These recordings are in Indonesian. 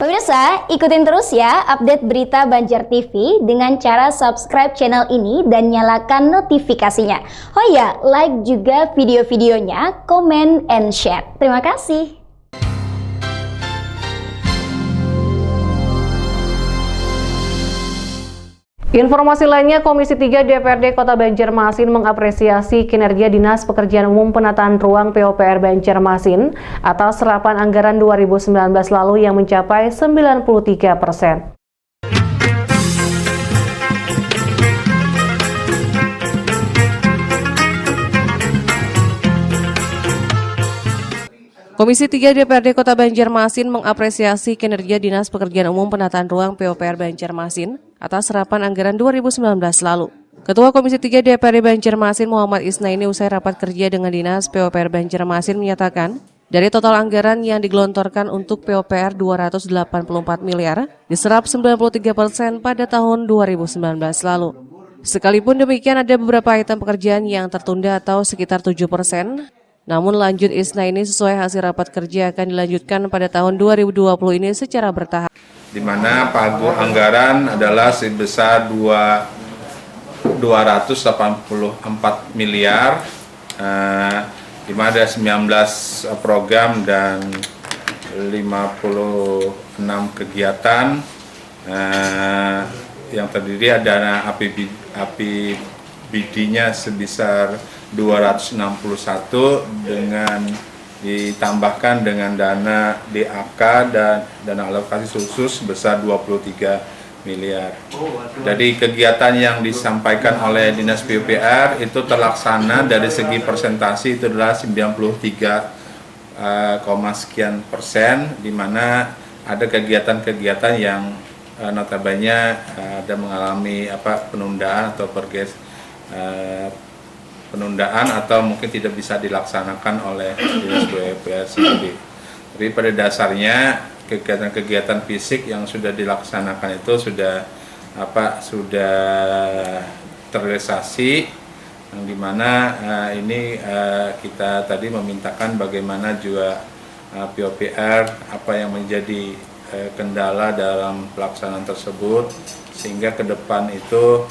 Pemirsa, ikutin terus ya update berita Banjar TV dengan cara subscribe channel ini dan nyalakan notifikasinya. Oh ya, like juga video-videonya, comment and share. Terima kasih. Informasi lainnya, Komisi 3 DPRD Kota Banjarmasin mengapresiasi kinerja Dinas Pekerjaan Umum Penataan Ruang PUPR Banjarmasin atas serapan anggaran 2019 lalu yang mencapai 93%. Komisi 3 DPRD Kota Banjarmasin mengapresiasi kinerja Dinas Pekerjaan Umum Penataan Ruang PUPR Banjarmasin atas serapan anggaran 2019 lalu. Ketua Komisi 3 DPRD Banjarmasin Muhammad Isnaini usai rapat kerja dengan Dinas PUPR Banjarmasin menyatakan, dari total anggaran yang digelontorkan untuk PUPR 284 miliar, diserap 93% pada tahun 2019 lalu. Sekalipun demikian ada beberapa item pekerjaan yang tertunda atau sekitar 7%, namun lanjut Isnaini sesuai hasil rapat kerja akan dilanjutkan pada tahun 2020 ini secara bertahap. Di mana pagu anggaran adalah sebesar 284 miliar, di mana ada 19 program dan 56 kegiatan yang terdiri ada APBD-nya sebesar 261 dengan ditambahkan dengan dana DAK dan dana alokasi khusus sebesar 23 miliar. Jadi kegiatan yang disampaikan oleh Dinas PUPR itu terlaksana dari segi persentasi itu adalah 93, sekian persen, di mana ada kegiatan-kegiatan yang notabene ada mengalami penundaan atau penundaan atau mungkin tidak bisa dilaksanakan oleh Dinas PUPR sendiri. Tapi pada dasarnya kegiatan-kegiatan fisik yang sudah dilaksanakan itu sudah terrealisasi, yang dimana ini kita tadi memintakan bagaimana juga PUPR apa yang menjadi kendala dalam pelaksanaan tersebut, sehingga ke depan itu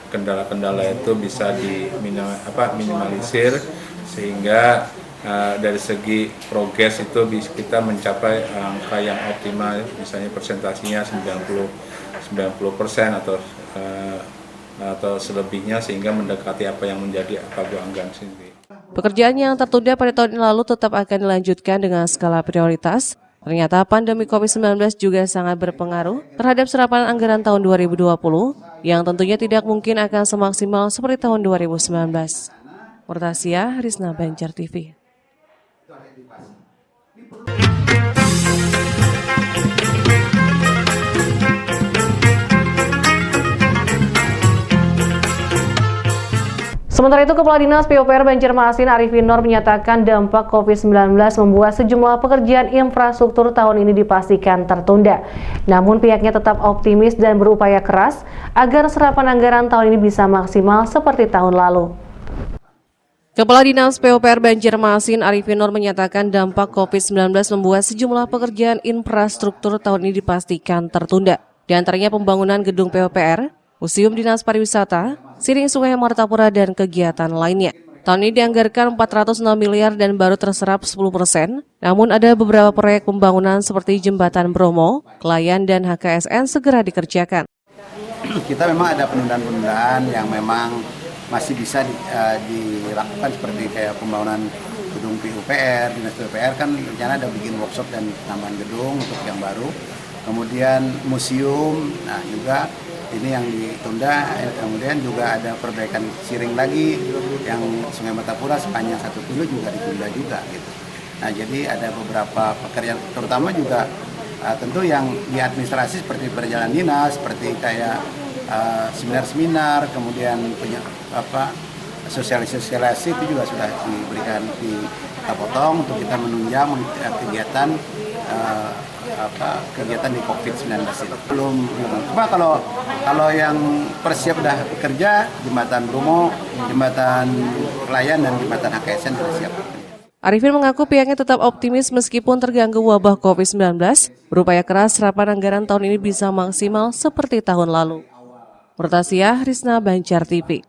kendala-kendala itu bisa diminimalisir, sehingga dari segi progres itu kita mencapai angka yang optimal, misalnya persentasinya 90% atau selebihnya, sehingga mendekati apa yang menjadi pagu anggaran sendiri. Pekerjaan yang tertunda pada tahun lalu tetap akan dilanjutkan dengan skala prioritas. Ternyata pandemi COVID-19 juga sangat berpengaruh terhadap serapan anggaran tahun 2020 yang tentunya tidak mungkin akan semaksimal seperti tahun 2019. Murtasia, Rizna, Banjar TV. Sementara itu, Kepala Dinas PUPR Banjarmasin Arifin Nur menyatakan dampak COVID-19 membuat sejumlah pekerjaan infrastruktur tahun ini dipastikan tertunda. Namun pihaknya tetap optimis dan berupaya keras agar serapan anggaran tahun ini bisa maksimal seperti tahun lalu. Kepala Dinas PUPR Banjarmasin Arifin Nur menyatakan dampak COVID-19 membuat sejumlah pekerjaan infrastruktur tahun ini dipastikan tertunda. Di antaranya pembangunan gedung PUPR, Museum Dinas Pariwisata, Siring Sungai Martapura, dan kegiatan lainnya. Tahun ini dianggarkan 406 miliar dan baru terserap 10%, namun ada beberapa proyek pembangunan seperti Jembatan Bromo, Klayan, dan HKSN segera dikerjakan. Kita memang ada penundaan-penundaan yang memang masih bisa dilakukan, seperti kayak pembangunan gedung PUPR, Dinas PUPR kan rencana ada bikin workshop dan tambahan gedung untuk yang baru. Kemudian museum, nah juga ini yang ditunda. Kemudian juga ada perbaikan Siring lagi yang Sungai Martapura sepanjang 1 kilo juga ditunda juga gitu. Nah, jadi ada beberapa pekerjaan, terutama juga tentu yang di administrasi seperti perjalanan dinas, seperti kayak seminar-seminar, kemudian sosialisasi itu juga sudah diberikan, kita potong untuk kita menunjang kegiatan kegiatan di COVID-19 ini. Belum. Cuma kalau yang persiap dah bekerja, Jembatan Bromo, Jembatan Klayan, dan Jembatan HKSN sudah siap. Arifin mengaku pihaknya tetap optimis meskipun terganggu wabah COVID-19, berupaya keras harapan anggaran tahun ini bisa maksimal seperti tahun lalu. Murtasia, Rizna, Banjar TV.